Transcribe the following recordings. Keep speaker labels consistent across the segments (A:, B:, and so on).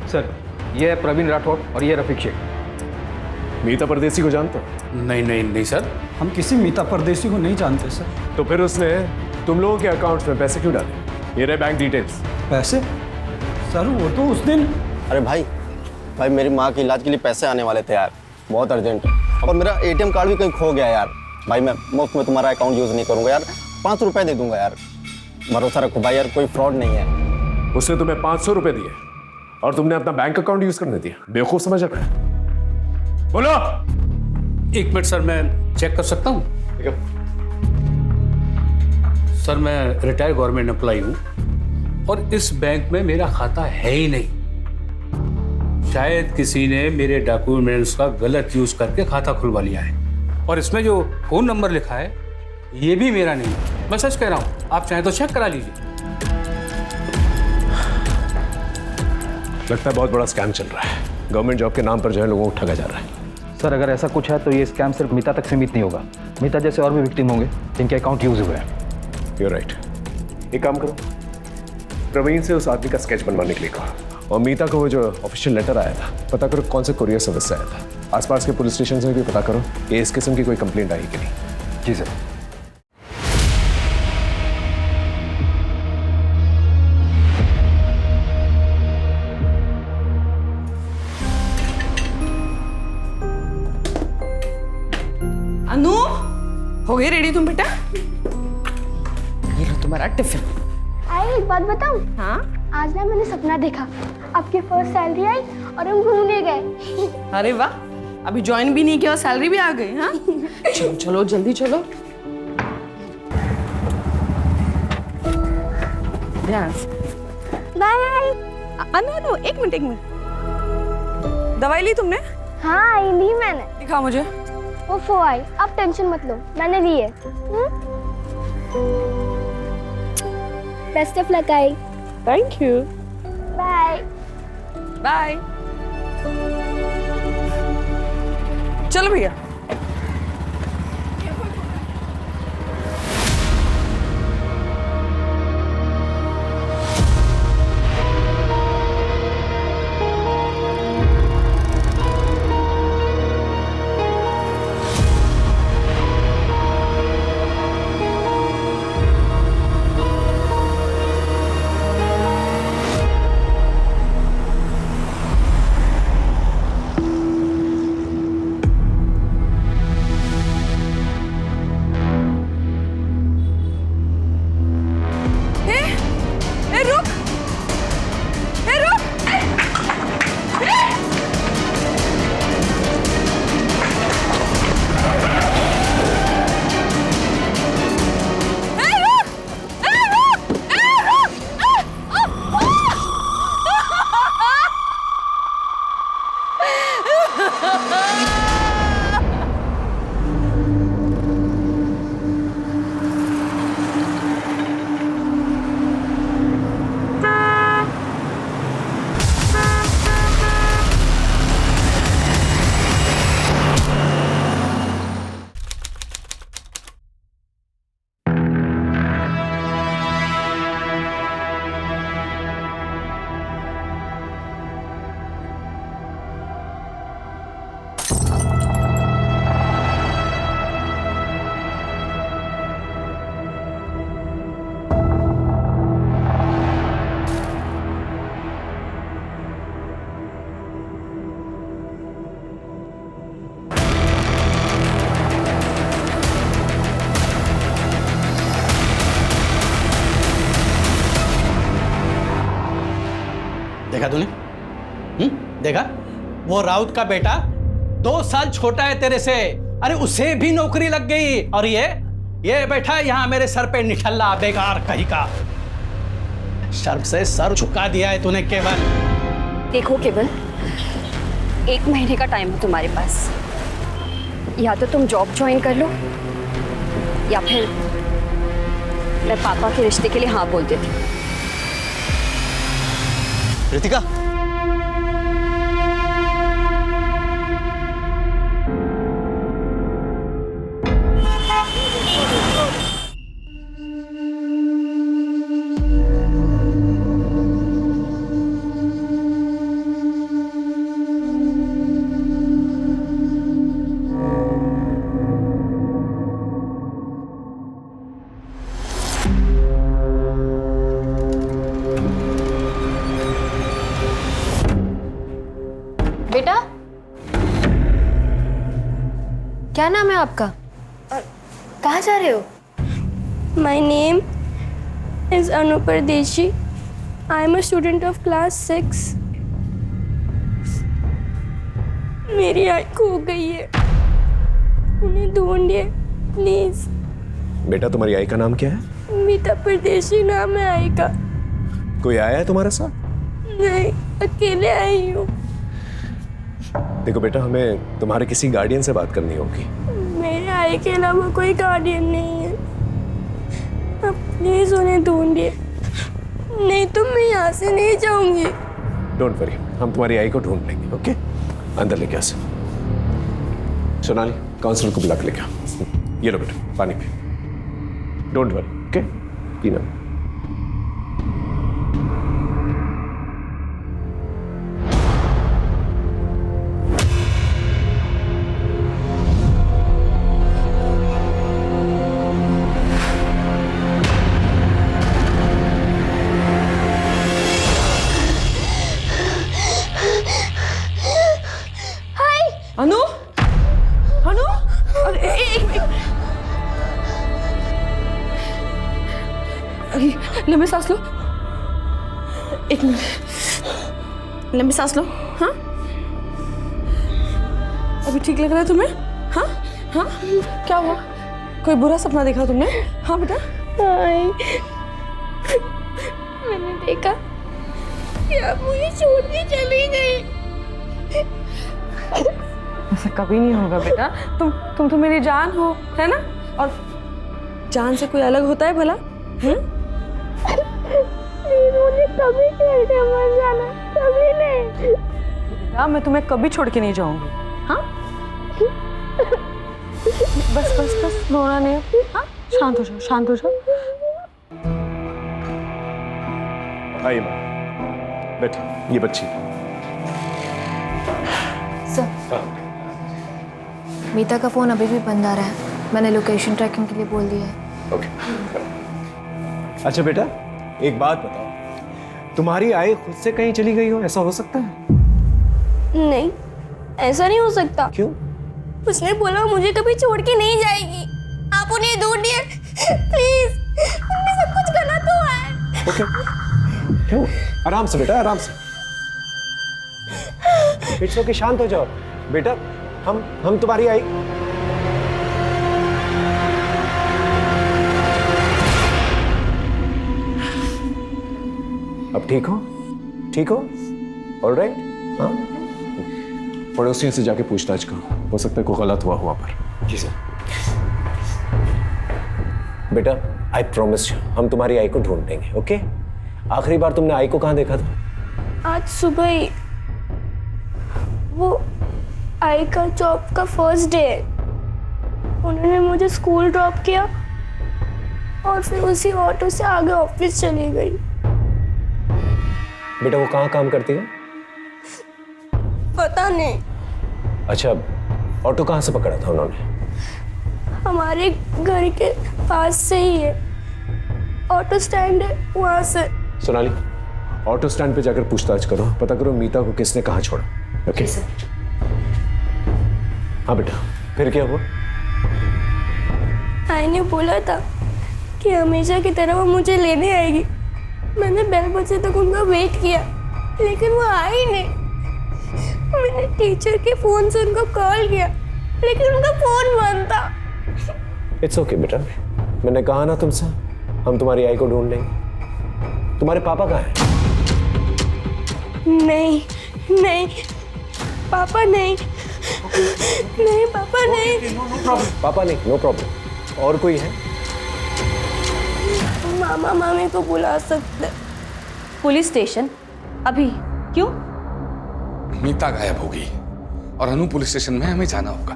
A: Sir, ये है प्रवीण राठौड़ और ये रफीक शेख।
B: मीता परदेसी को जानते हो?
C: नहीं नहीं नहीं सर,
D: हम किसी मीता परदेसी को नहीं जानते सर।
B: तो फिर उसने तुम लोगों के अकाउंट्स में पैसे क्यों डाले? ये रहे बैंक डिटेल्स।
D: पैसे? सर वो तो उस दिन।
E: अरे भाई मेरी माँ के इलाज के लिए पैसे आने वाले थे यार, बहुत अर्जेंट। और मेरा एटीएम कार्ड भी कहीं खो गया यार। भाई मैं मुफ्त में तुम्हारा अकाउंट यूज़ नहीं करूँगा यार, 5 रुपए दे दूंगा यार। भरोसा रखो भाई यार, कोई फ्रॉड नहीं है।
B: उसने तुम्हें 500 रुपए दिए और तुमने अपना बैंक अकाउंट यूज करने दिया। बेवकूफ समझ रहा है? बोलो।
C: 1 मिनट सर, मैं चेक कर सकता हूँ? सर मैं रिटायर्ड गवर्नमेंट एम्प्लॉई हूँ और इस बैंक में मेरा खाता है ही नहीं। शायद किसी ने मेरे डॉक्यूमेंट्स का गलत यूज करके खाता खुलवा लिया है और इसमें जो फोन नंबर लिखा है ये भी मेरा नहीं है। मैं सच कह रहा हूँ, आप चाहें तो चेक करा लीजिए।
B: लगता है बहुत बड़ा स्कैम चल रहा है। गवर्नमेंट जॉब के नाम पर जो है लोगों को ठगा जा रहा है।
A: सर, अगर ऐसा कुछ है तो ये स्कैम सिर्फ मीता तक सीमित नहीं होगा। मीता जैसे और भी विक्टिम होंगे जिनके अकाउंट यूज हुए हैं।
B: You're right। एक काम करो, प्रवीण से उस आदमी का स्केच बनवाने के लिए कहा और मीता को वो जो ऑफिशियल लेटर आया था पता करो कौन से कुरियर सर्विस से आया था। आसपास के पुलिस स्टेशन से भी पता करो कि इस किस्म की कोई कंप्लेंट आई कि नहीं।
A: जी सर।
F: अनु, हो गई रेडी तुम बेटा? ये लो तुम्हारा टिफिन।
G: आई एक बात बताऊं?
F: हाँ?
G: आज ना मैंने सपना देखा, आपकी फर्स्ट सैलरी आई और हम घूमने गए।
F: अरे वाह, अभी ज्वाइन भी नहीं किया और सैलरी भी आ गई। हाँ चलो चलो जल्दी चलो। ध्यान से।
G: बाय।
F: अनु अनु, एक मिनट। दवाई ली तुमने?
G: हाँ ली मैंने।
F: दिखाओ मुझे।
G: वो आई, अब टेंशन मत लो, मैंने ली है। बेस्ट ऑफ लक आई।
F: Thank you.
G: Bye
F: bye. चलो भैया।
H: देखा तूने? देखा? वो राउत का बेटा 2 साल छोटा है तेरे से। अरे उसे भी नौकरी लग गई और ये बैठा यहाँ मेरे सर पे निठल्ला बेकार कहीं का। शर्म से सर झुका दिया है तूने केवल।
I: देखो केवल, 1 महीने का टाइम है तुम्हारे पास। या तो तुम जॉब ज्वाइन कर लो या फिर मैं पापा के रिश्ते के लिए हाँ बोल देती हूँ।
E: रितिका,
I: क्या नाम है आपका? कहाँ जा रहे हो?
G: My name is Anu Pardeshi. I am a student of class 6. मेरी आई खो गई है, उन्हें ढूंढिए प्लीज।
B: बेटा तुम्हारी आई का नाम क्या है?
G: मीता परदेशी नाम है आई का।
B: कोई आया है तुम्हारे साथ?
G: नहीं, अकेले आई हूँ।
B: देखो बेटा, हमें तुम्हारे किसी गार्डियन से बात करनी होगी।
G: मेरे आई के अलावा कोई गार्डियन नहीं है, अब प्लीज उन्हें ढूंढिए, नहीं तो मैं यहाँ से नहीं जाऊंगी।
B: डोंट वरी, हम तुम्हारी आई को ढूंढ लेंगे। ओके, अंदर लेके आ। सोनाली, काउंसलर को बुला के लेके आ। ये लो बेटा, पानी पी। डोंट वरी, ओके, पीना।
F: अनु, अनु, अरे एक लंबे सांस लो, एक मिनट, लंबे सांस लो। हाँ, अभी ठीक लग रहा है तुम्हें? हाँ हाँ, क्या हुआ? कोई बुरा सपना देखा तुमने? हाँ बेटा।
G: हाय, मैंने देखा कि आप मुझे छोड़ के चली गई।
F: ऐसा कभी नहीं होगा बेटा, तुम तो मेरी जान हो, है ना? और जान से कोई अलग होता है भला?
G: मुझे कभी छोड़ के मत जाना, कभी नहीं।
F: बेटा, मैं तुम्हें कभी छोड़ के नहीं जाऊंगी। हाँ, बस बस बस, रोना नहीं। हाँ, शांत हो जाओ, शांत हो जाओ।
B: आइए मैम, बैठिए। ये बच्ची
I: सर, मीता का फोन अभी भी बंद आ रहा है। मैंने लोकेशन ट्रैकिंग के लिए बोल दिया है।
B: ओके। अच्छा बेटा, एक बात बताओ, तुम्हारी आई खुद से कहीं चली गई हो, ऐसा हो सकता है?
G: नहीं, ऐसा नहीं हो सकता।
B: क्यों?
G: उसने बोला मुझे कभी छोड़ के नहीं जाएगी। आप उन्हें ढूंढिए प्लीज, उनमें सब कुछ गलत हुआ है।
B: ओके, क्यों? आराम से बेटा, आराम से। इट्स ओके, शांत हो जाओ बेटा। हम तुम्हारी आई। अब ठीक हो? ठीक हो? ऑलराइट? हाँ, पड़ोसियों से जाके पूछताछ करो, हो सकता है कोई गलत हुआ वहां पर। जी सर। बेटा, आई प्रॉमिस यू, हम तुम्हारी आई को ढूंढ लेंगे। ओके? आखिरी बार तुमने आई को कहाँ देखा था?
G: आज सुबह ही। वो आई का जॉब का फर्स्ट डे है। उन्होंने मुझे स्कूल ड्रॉप किया और फिर उसी ऑटो से आगे ऑफिस चली गई।
B: बेटा, वो कहाँ काम करती है?
G: पता नहीं।
B: अच्छा, ऑटो कहाँ से पकड़ा था उन्होंने?
G: हमारे घर के पास से ही है, ऑटो स्टैंड है वहां से।
B: सोनाली, ऑटो स्टैंड पे जाकर पूछताछ करो, पता करो मीता को किसने कहाँ छोड़ा। ओके? हाँ बेटा, फिर क्या हुआ?
G: आई ने बोला था कि हमेशा की तरह वो मुझे लेने आएगी। मैंने बेल बजे तक उनका वेट किया, लेकिन वो आई नहीं। मैंने टीचर के फोन से उनको कॉल किया, लेकिन उनका फोन बंद था।
B: इट्स ओके बेटा, मैंने कहा ना तुमसे, हम तुम्हारी आई को ढूंढ लेंगे। तुम्हारे पापा कहाँ हैं?
G: नहीं नहीं, पापा नहीं, नहीं पापा नहीं।
B: पापा नहीं, नो प्रॉब्लम। और कोई है?
G: मामा मामी को बुला सकते।
I: Police station? अभी? क्यों?
J: मीता गायब होगी और अनु पुलिस स्टेशन में हमें जाना होगा।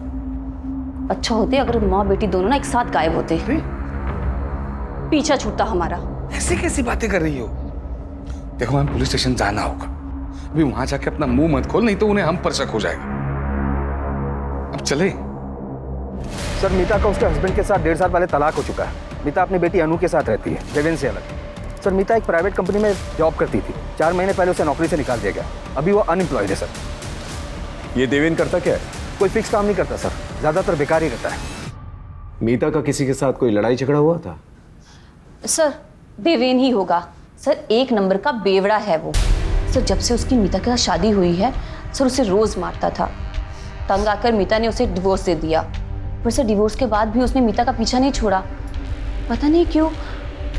I: अच्छा होते अगर माँ बेटी दोनों ना एक साथ गायब होते, पीछा छूटता हमारा।
J: ऐसी कैसी बातें कर रही हो? देखो, हमें पुलिस स्टेशन जाना होगा। अभी वहां जाके अपना मुंह मत खोल, नहीं तो उन्हें हम पर शक हो जाएगा। अब चले।
A: सर, मीता का उसके हस्बैंड के साथ 1.5 साल पहले तलाक हो चुका है। मीता अपनी बेटी अनु के साथ रहती है, देवेन से अलग। सर, मीता एक प्राइवेट कंपनी में जॉब करती थी। 4 महीने पहले उसे नौकरी से निकाल दिया गया। अभी वो अनएम्प्लॉयड है सर।
B: ये देवेन करता क्या है?
A: कोई फिक्स काम नहीं करता सर। ज़्यादातर बेकार ही रहता है।
B: मीता का किसी के साथ कोई लड़ाई झगड़ा हुआ था?
K: सर देवेन ही होगा सर, 1 नंबर का बेवड़ा है वो सर। जब से उसकी मीता के साथ शादी हुई है सर, उसे रोज मारता था। तंग आकर मीता ने उसे डिवोर्स दे दिया, पर सर डिवोर्स के बाद भी उसने मीता का पीछा नहीं छोड़ा। पता नहीं क्यों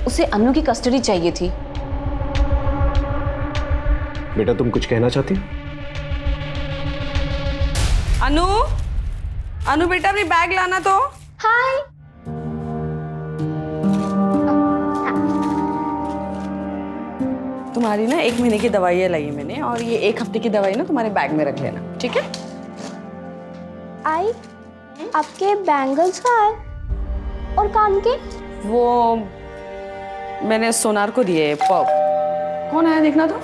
K: उसे अनु की कस्टडी चाहिए थी।
B: बेटा तुम कुछ कहना चाहती हो?
F: अनु, अनु बेटा अपनी बैग लाना तो।
G: हाय।
F: तुम्हारी ना 1 महीने की दवाइयाँ लाई है मैंने, और ये 1 हफ्ते की दवाई ना तुम्हारे बैग में रख लेना, ठीक है?
G: आई, आपके बैंगल्स कहाँ है? और कान के?
F: वो मैंने सोनार को दिए। कौन आया देखना तो।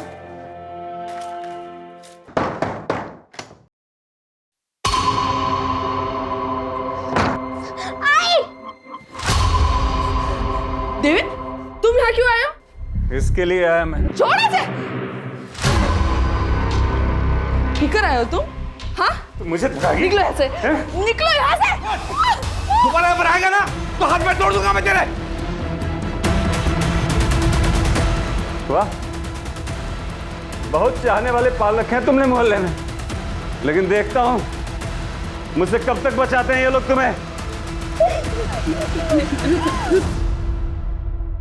F: देविन, तुम यहाँ क्यों आए हो?
J: इसके लिए आया मैं।
F: छोड़ो से। किकर आए हो तुम? हाँ?
J: तो मुझे धरागी?
F: निकलो यहाँ से। निकलो यहाँ से।
J: दोबारा पर आएगा ना तो हाथ में तोड़ दूंगा मैं तेरे। वाह, बहुत चाहने वाले पाल रखे हैं तुमने मोहल्ले में, लेकिन देखता हूं मुझसे कब तक बचाते हैं ये लोग तुम्हें।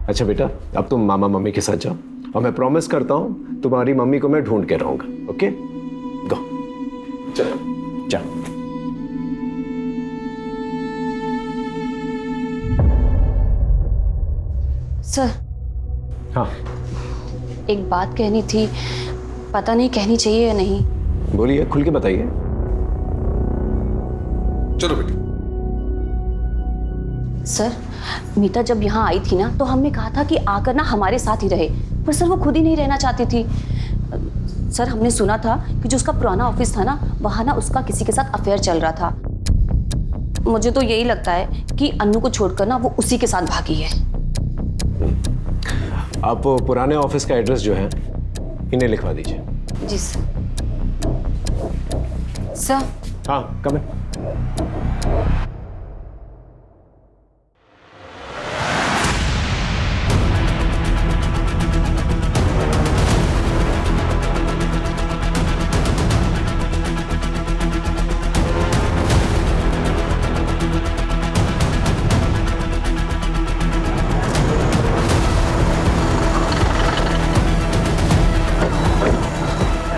B: अच्छा बेटा, अब तुम मामा मम्मी के साथ जाओ, और मैं प्रॉमिस करता हूं तुम्हारी मम्मी को मैं ढूंढ के रहूंगा। ओके, गो, चलो जाओ।
K: सर
B: हाँ
K: एक बात कहनी थी, पता नहीं कहनी चाहिए या नहीं।
B: बोलिए, खुल के बताइए।
J: चलो बेटा।
K: सर मीता जब यहाँ आई थी ना, तो हमने कहा था कि आकर ना हमारे साथ ही रहे, पर सर वो खुद ही नहीं रहना चाहती थी। सर हमने सुना था कि जो उसका पुराना ऑफिस था ना, वहाँ ना उसका किसी के साथ अफेयर चल रहा था। मुझे तो यही लगता है कि अन्नू को छोड़कर ना वो उसी के साथ भागी है।
B: आप वो पुराने ऑफिस का एड्रेस जो है इन्हें लिखवा दीजिए।
K: जी सर। सर
B: हाँ, कम इन।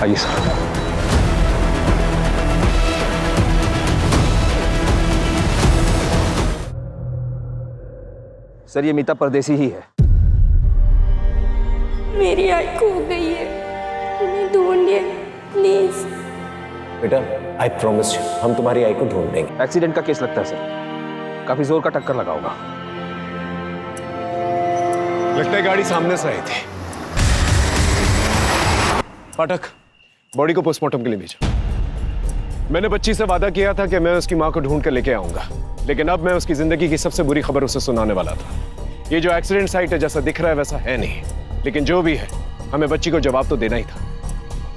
A: आइए सर। सर ये मीता परदेसी ही है।
G: मेरी आई खो गई है, उन्हें ढूंढिए प्लीज।
B: बेटा आई प्रॉमिस यू, हम तुम्हारी आई को ढूंढ देंगे।
A: एक्सीडेंट का केस लगता है सर, काफी जोर का टक्कर लगा होगा।
B: लगता है गाड़ी सामने से आई थी। पाठक, बॉडी को पोस्टमार्टम के लिए भेजा। मैंने बच्ची से वादा किया था कि मैं उसकी मां को ढूंढ कर लेके आऊंगा, लेकिन अब मैं उसकी जिंदगी की सबसे बुरी खबर उसे सुनाने वाला था। ये जो एक्सीडेंट साइट है जैसा दिख रहा है वैसा है नहीं, लेकिन जो भी है हमें बच्ची को जवाब तो देना ही था,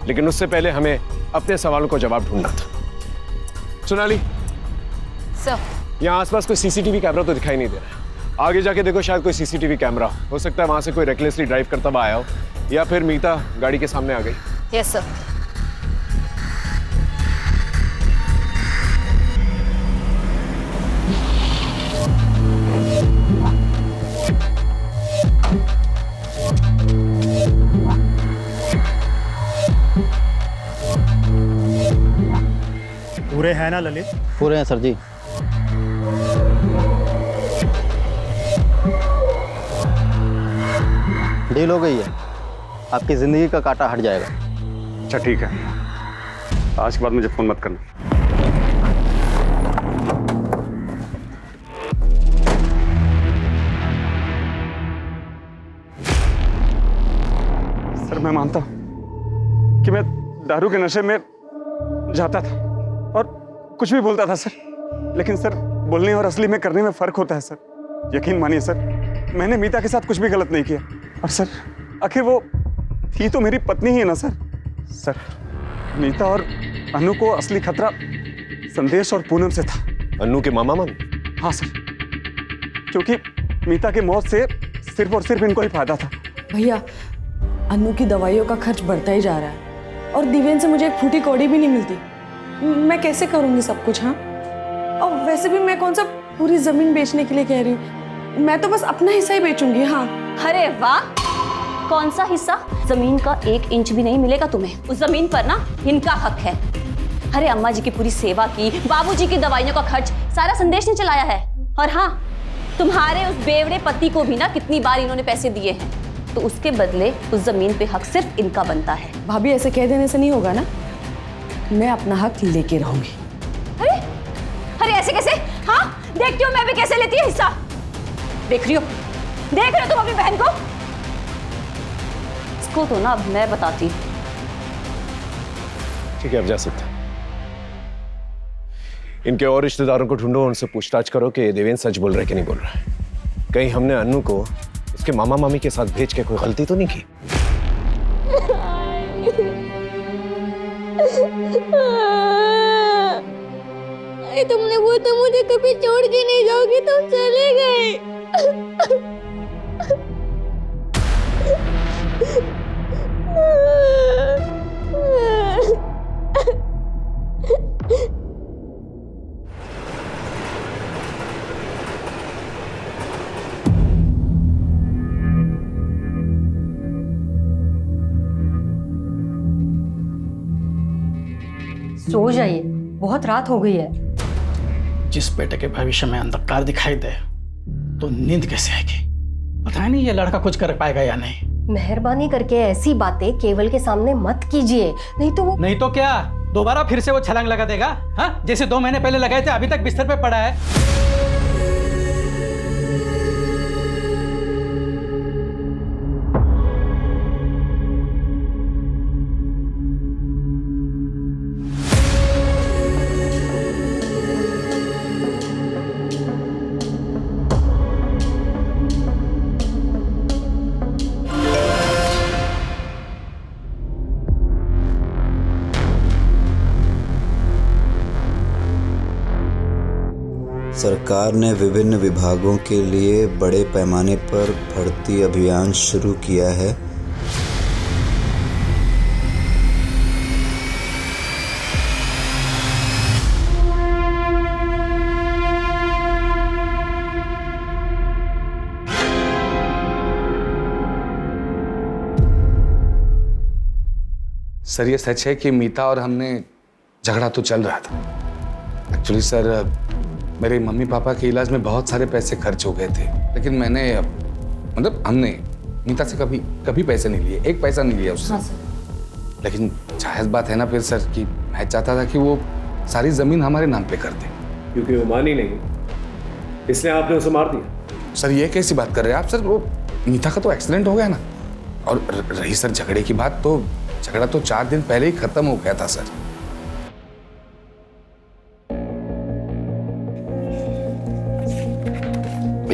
B: लेकिन उससे पहले हमें अपने सवालों को जवाब ढूंढना था। सोनाली
K: सर,
B: यहाँ आसपास कोई सीसीटीवी कैमरा तो दिखाई नहीं दे रहा है। आगे जाके देखो, शायद कोई सीसीटीवी कैमरा हो सकता है वहां से कोई रेकलेसली ड्राइव करता हुआ आया हो, या फिर मीता गाड़ी के सामने आ गई।
K: Yes sir.
L: पूरे हैं ना ललित?
E: पूरे हैं सर जी। डील हो गई है, आपकी जिंदगी का कांटा हट जाएगा।
L: अच्छा ठीक है, आज के बाद मुझे फोन मत करना। सर मैं मानता हूं कि मैं दारू के नशे में जाता था और कुछ भी बोलता था सर, लेकिन सर बोलने और असली में करने में फर्क होता है सर। यकीन मानिए सर, मैंने मीता के साथ कुछ भी गलत नहीं किया, और सर आखिर वो थी तो मेरी पत्नी ही है ना सर। सर मीता और अनु को असली खतरा संदेश और पूनम से था,
B: अन्नू के मामा मामी?
L: हाँ सर, क्योंकि मीता की मौत से सिर्फ और सिर्फ इनको ही फायदा था।
F: भैया, अन्नू की दवाइयों का खर्च बढ़ता ही जा रहा है और दिव्यन से मुझे एक फूटी कौड़ी भी नहीं मिलती। मैं कैसे करूँगी सब कुछ? हाँ, और वैसे भी मैं कौन सा पूरी जमीन बेचने के लिए कह रही हूँ, मैं तो बस अपना हिस्सा ही बेचूंगी। हाँ।
K: अरे वाह, कौन सा हिस्सा? जमीन का 1 इंच भी नहीं मिलेगा तुम्हें। उस जमीन पर ना इनका हक है। अरे अम्मा जी की पूरी सेवा की, बाबूजी की दवाइयों का खर्च सारा संदेश ने चलाया है। और हाँ, तुम्हारे उस बेवड़े पति को भी ना कितनी बार इन्होंने पैसे दिए हैं, तो उसके बदले उस जमीन पे हक सिर्फ इनका बनता है।
F: भाभी, ऐसे कह देने से नहीं होगा ना, मैं अपना हक लेके रहूंगी।
K: अरे अरे ऐसे कैसे? हाँ, देखती हो मैं भी कैसे लेती है हिस्सा। देख रही हो तुम अपनी बहन को? इसको तो ना अब मैं बताती।
B: ठीक है, अब जा सकते। इनके और रिश्तेदारों को ढूंढो, उनसे पूछताछ करो कि देवेन सच बोल रहा है कि नहीं बोल रहा है। कहीं हमने अन्नू को उसके मामा मामी के साथ भेज के कोई गलती तो नहीं की?
G: तुमने वो तो मुझे कभी छोड़ के नहीं जाओगी, तुम चले गए।
M: सो जाइए, बहुत रात हो गई है।
H: जिस बेटे के भविष्य में अंधकार दिखाई दे तो नींद कैसे आएगी? पता नहीं ये लड़का कुछ कर पाएगा या नहीं।
M: मेहरबानी करके ऐसी बातें केवल के सामने मत कीजिए, नहीं तो वो।
H: नहीं तो क्या, दोबारा फिर से वो छलांग लगा देगा? हाँ, जैसे 2 महीने पहले लगाए थे, अभी तक बिस्तर पे पड़ा है।
N: सरकार ने विभिन्न विभागों के लिए बड़े पैमाने पर भर्ती अभियान शुरू किया है।
J: सर, ये सच है कि मीता और हमने झगड़ा तो चल रहा था। एक्चुअली सर, मेरे मम्मी पापा के इलाज में बहुत सारे पैसे खर्च हो गए थे, लेकिन मैंने मतलब हमने मीता से कभी पैसे नहीं लिए, 1 पैसा नहीं लिया उससे।
M: हाँ सर।
J: लेकिन जायज़ बात है ना फिर सर कि मैं चाहता था कि वो सारी ज़मीन हमारे नाम पे कर दे।
B: क्योंकि वो मानी नहीं, इसलिए आपने उसे मार दिया।
J: सर, ये कैसी बात कर रहे हैं आप? सर, वो मीता का तो एक्सीडेंट हो गया ना। और रही सर झगड़े की बात, तो झगड़ा तो 4 दिन पहले ही खत्म हो गया था सर।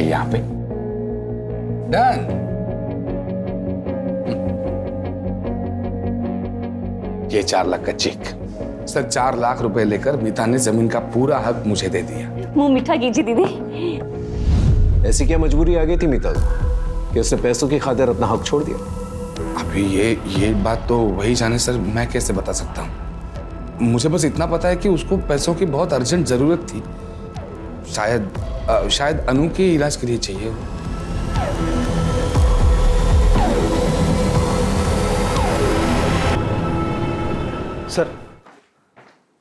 J: यहाँ पे डन। ये 4 लाख का चेक। सर, 4 लाख रुपए लेकर मीता ने जमीन का पूरा हक मुझे दे दिया।
K: मुंह मीठा कीजिए दीदी।
B: ऐसी क्या मजबूरी आ गई थी मीता को कि उसने पैसों की खातिर अपना हक छोड़ दिया?
J: अभी ये बात तो वही जाने सर, मैं कैसे बता सकता हूँ। मुझे बस इतना पता है कि उसको पैसों की बहुत अर्जेंट जरूरत थी। शायद अनु के इलाज के लिए चाहिए।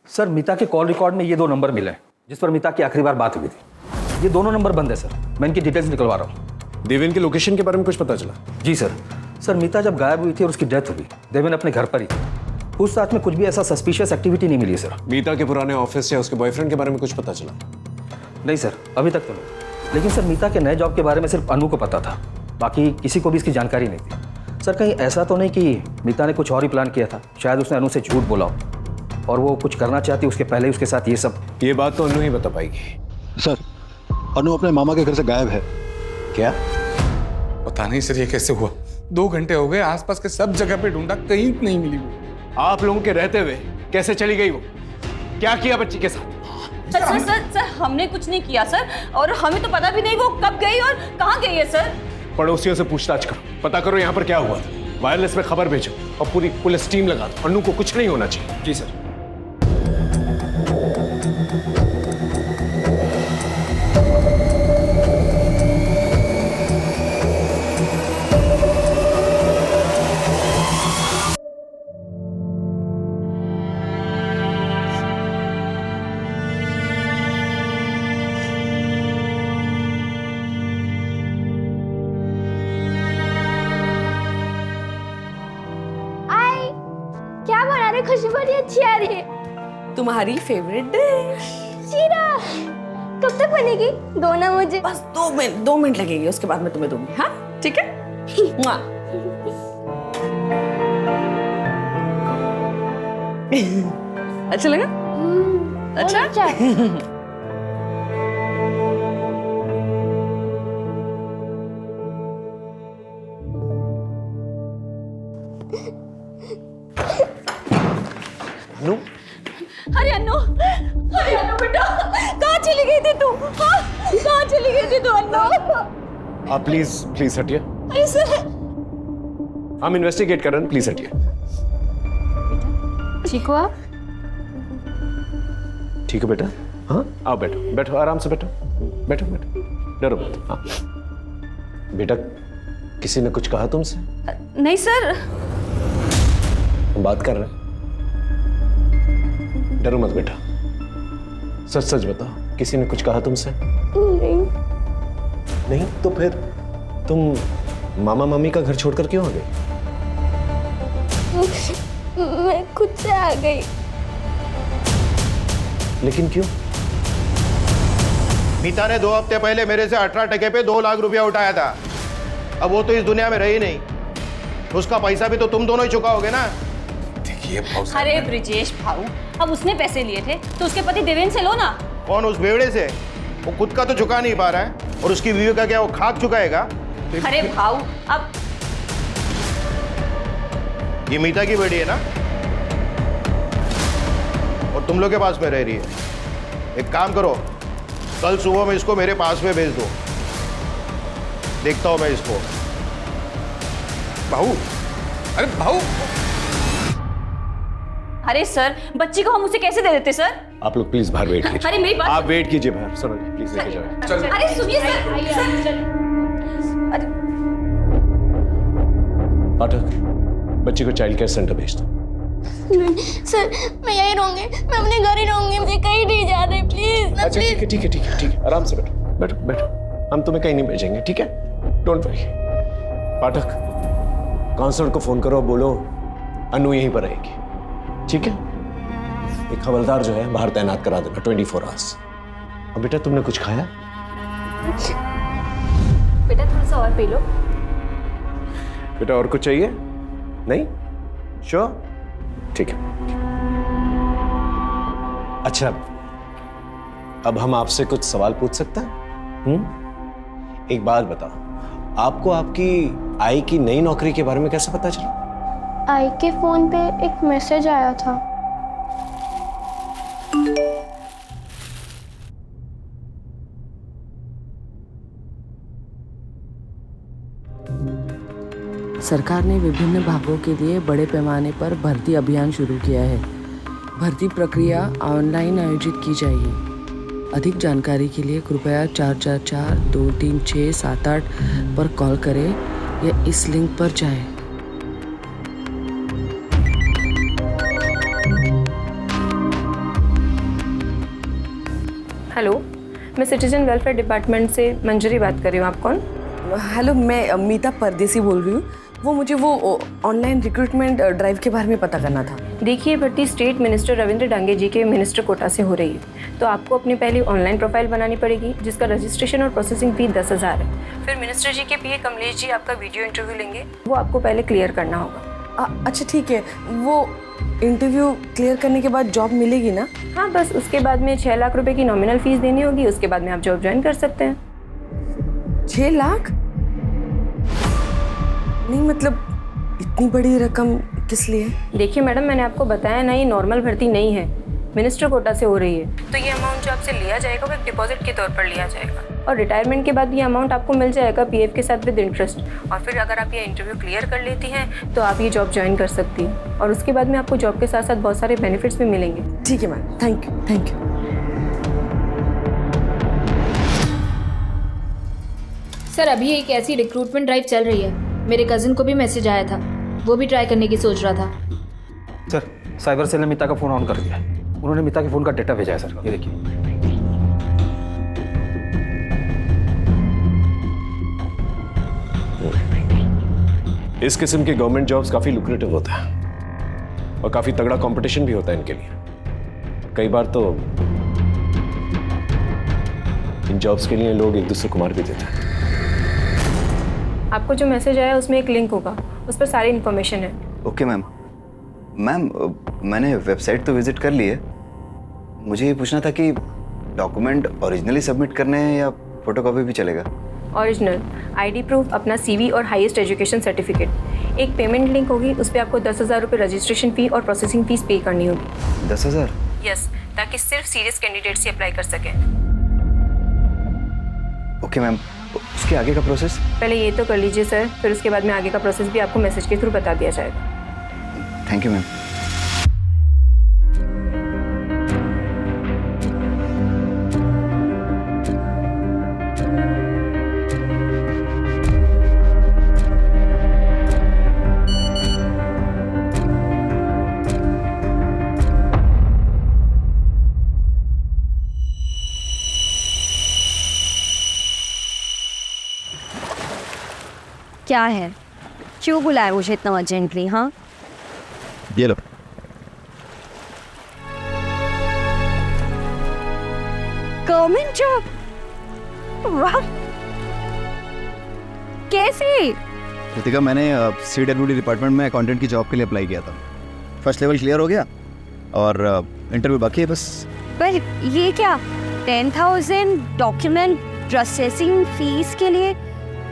A: सर, मीता के कॉल रिकॉर्ड में ये 2 नंबर मिले हैं जिस पर मीता की आखिरी बार बात हुई थी। ये दोनों नंबर बंद है सर, मैं इनकी डिटेल्स निकलवा रहा हूँ।
B: देवेन की लोकेशन के बारे में कुछ पता चला?
A: जी सर, मीता जब गायब हुई थी और उसकी डेथ हुई, देवेन अपने घर पर ही थी। पूछताछ में कुछ भी ऐसा सस्पिशियस एक्टिविटी नहीं मिली सर।
B: मीता के पुराने ऑफिस या उसके बॉयफ्रेंड के बारे में कुछ पता चला?
A: नहीं सर, अभी तक तो नहीं। लेकिन सर, मीता के नए जॉब के बारे में सिर्फ अनु को पता था, बाकी किसी को भी इसकी जानकारी नहीं थी। सर, कहीं ऐसा तो नहीं कि मीता ने कुछ और ही प्लान किया था? शायद उसने अनु से झूठ बोला हो और वो कुछ करना चाहती उसके पहले ही उसके साथ ये सब।
B: ये बात तो अनु ही बता पाएगी।
O: सर, अनु अपने मामा के घर से गायब है।
B: क्या?
J: पता नहीं सर, ये कैसे हुआ। 2 घंटे हो गए, आसपास के सब जगह पे ढूंढा, कहीं नहीं मिली वो।
B: आप लोगों के रहते हुए कैसे चली गई वो? क्या किया बच्ची के साथ?
K: सर सर सर सर हमने कुछ नहीं किया सर, और हमें तो पता भी नहीं वो कब गई और कहाँ गई है सर।
B: पड़ोसियों से पूछताछ करो, पता करो यहाँ पर क्या हुआ था, वायरलेस में खबर भेजो और पूरी पुलिस टीम लगा दो। अन्नू को कुछ नहीं होना चाहिए।
A: जी सर।
G: क्या बना रहे? खुशबू बड़ी अच्छी आ रही है।
F: तुम्हारी फेवरेट डिश।
G: शीरा कब तक बनेगी? दो ना मुझे।
F: बस 2 मिनट लगेंगे, उसके बाद मैं तुम्हें दूंगी। हाँ ठीक है। मुआ। अच्छा लगा? अच्छा।
B: अन्नू,
K: अरे अन्नू बेटा, कहाँ चली गई थी तू? हाँ? कहाँ चली गई थी तू अन्नू?
B: आप प्लीज प्लीज हटिए।
K: अरे सर,
B: हम इन्वेस्टिगेट कर रहे हैं, प्लीज हटिए।
G: ठीक हो आप?
B: ठीक है बेटा, हाँ आओ बैठो, बैठो आराम से बैठो, बैठो बैठो, डरो मत। हाँ बेटा, किसी ने कुछ कहा तुमसे?
K: नहीं सर।
B: हम बात कर रहे हैं, डरो मत बेटा, सच सच बताओ, किसी ने कुछ कहा तुमसे?
G: नहीं।
B: नहीं तो फिर तुम मामा मम्मी का घर छोड़कर क्यों आ गई?
G: मैं खुद से आ गई।
B: लेकिन क्यों?
P: मीता ने 2 हफ्ते पहले मेरे से 18 टके पे 2 लाख रुपया उठाया था। अब वो तो इस दुनिया में रही नहीं, उसका पैसा भी तो तुम दोनों ही चुकाओगे ना।
J: देखिए
K: अरे ब्रिजेश भाऊ, अब उसने पैसे लिए थे तो उसके पति देवेंद्र से लो ना।
P: कौन? उस बेवड़े से? वो खुद का तो चुका नहीं पा रहा है, और उसकी बीवी का क्या वो खाक चुकाएगा?
K: अरे भाऊ, अब
P: ये मीता की बेटी है ना, और तुम लोग के पास में रह रही है। एक काम करो, कल सुबह में इसको मेरे पास में भेज दो, देखता हूं मैं इसको।
J: भाऊ, अरे भाऊ,
K: अरे सर, बच्ची को हम उसे कैसे दे देते सर?
B: आप लोग प्लीज बाहर वेट कीजिए।
K: अरे मेरी बात,
B: आप वेट कीजिए बाहर, सुनो प्लीज लेके जाओ।
K: अरे सुनिए सर। अरे
B: पाठक, बच्ची को चाइल्ड केयर सेंटर भेज दो।
G: नहीं सर, मैं यहीं रहूंगी, मैं अपने घर ही रहूंगी, मुझे कहीं नहीं जाना है, प्लीज।
B: अच्छा ठीक है ठीक है ठीक है ठीक है, आराम से बैठो बैठो बैठो, हम तुम्हें कहीं नहीं भेजेंगे, ठीक है? Don't worry. पाठक, काउंसलर को फोन करो, बोलो अनु यहीं पर रहेगी, ठीक है? एक हवलदार जो है बाहर तैनात करा देना 24 आवर्स। और बेटा, तुमने कुछ खाया?
G: बेटा थोड़ा सा और पी लो।
B: बेटा और कुछ चाहिए? नहीं? श्योर? ठीक है। अच्छा, अब हम आपसे कुछ सवाल पूछ सकते हैं? एक बात बताओ, आपको आपकी आई की नई नौकरी के बारे में कैसे पता चला?
G: आई के फोन पे एक मैसेज आया था।
F: सरकार ने विभिन्न विभागों के लिए बड़े पैमाने पर भर्ती अभियान शुरू किया है। भर्ती प्रक्रिया ऑनलाइन आयोजित की जाएगी। अधिक जानकारी के लिए कृपया 444-236-78 पर कॉल करें या इस लिंक पर जाएं।
Q: हेलो, मैं सिटीजन वेलफेयर डिपार्टमेंट से मंजरी बात कर रही हूँ। आप कौन?
F: हेलो, मैं मीता परदेसी बोल रही हूँ। वो मुझे वो ऑनलाइन रिक्रूटमेंट ड्राइव के बारे में पता करना था।
Q: देखिए, भर्ती स्टेट मिनिस्टर रविंद्र डांगे जी के मिनिस्टर कोटा से हो रही है, तो आपको अपनी पहली ऑनलाइन प्रोफाइल बनानी पड़ेगी, जिसका रजिस्ट्रेशन और प्रोसेसिंग फी 10,000 है। फिर मिनिस्टर जी के पीए कमलेश जी आपका वीडियो इंटरव्यू लेंगे, वो आपको पहले क्लियर करना होगा।
F: अच्छा ठीक है, वो इंटरव्यू क्लियर करने के बाद जॉब मिलेगी ना?
Q: हाँ, बस उसके बाद में 6 लाख रुपए की नॉमिनल फीस देनी होगी, उसके बाद में आप जॉब ज्वाइन कर सकते हैं।
F: 6 लाख? नहीं, मतलब इतनी बड़ी रकम किस लिए?
Q: देखिए मैडम, मैंने आपको बताया ना, ये नॉर्मल भर्ती नहीं है। मिनिस्टर कोटा से हो रही है, तो ये अमाउंट जो आपसे लिया जाएगा वो एक डिपॉजिट के तौर पर लिया जाएगा और रिटायरमेंट के बाद ये अमाउंट आपको मिल जाएगा पीएफ के साथ विद इंटरेस्ट। और फिर अगर आप ये इंटरव्यू क्लियर कर लेती हैं तो आप ये जॉब ज्वाइन कर सकती हैं और उसके बाद में आपको जॉब के साथ साथ बहुत सारे बेनिफिट्स भी मिलेंगे।
F: ठीक है ma'am, thank you thank you.
R: Sir अभी एक ऐसी रिक्रूटमेंट ड्राइव चल रही है, मेरे कजिन को भी मैसेज आया था, वो भी ट्राई करने की सोच रहा था।
A: सर साइबर सेल ने मिता का फ़ोन ऑन कर दिया है। उन्होंने मिता के फ़ोन का डेटा भेजा है सर, ये देखिए।
B: इस किस्म के गवर्नमेंट जॉब्स काफी लुक्रेटिव होता है और काफी तगड़ा कंपटीशन भी होता है इनके लिए। कई बार तो इन जॉब्स के लिए लोग एक दूसरे को मार भी देते हैं।
Q: आपको जो मैसेज आया उसमें एक लिंक होगा, उस पर सारी इन्फॉर्मेशन है।
S: Okay ma'am. मैम मैंने वेबसाइट तो विजिट कर ली है, मुझे ये पूछना था कि डॉक्यूमेंट ओरिजिनली सबमिट करने हैं या फोटोकॉपी भी चलेगा?
Q: ओरिजिनल, आईडी प्रूफ, अपना सीवी और हाईएस्ट एजुकेशन सर्टिफिकेट। एक पेमेंट लिंक होगी, उस पर आपको 10,000 रुपये रजिस्ट्रेशन फ़ी और प्रोसेसिंग फ़ीस पे करनी होगी।
S: 10,000?
Q: यस, ताकि सिर्फ सीरियस कैंडिडेट्स ही अप्लाई कर सकें।
S: ओके मैम, उसके आगे का प्रोसेस?
Q: पहले ये तो कर लीजिए सर, फिर उसके बाद में आगे का प्रोसेस भी आपको मैसेज के थ्रू बता दिया जाएगा।
S: Thank you ma'am.
I: क्या है, क्यों बुलाया मुझे इतना अर्जेंटली? हाँ
O: ये लो।
I: Government job? वाह, कैसे?
S: रितिका, मैंने CWD डिपार्टमेंट में अकाउंटेंट की जॉब के लिए अप्लाई किया था। फर्स्ट लेवल क्लियर हो गया और इंटरव्यू बाकी है बस।
I: पर ये क्या, 10,000 डॉक्यूमेंट प्रोसेसिंग फीस के लिए?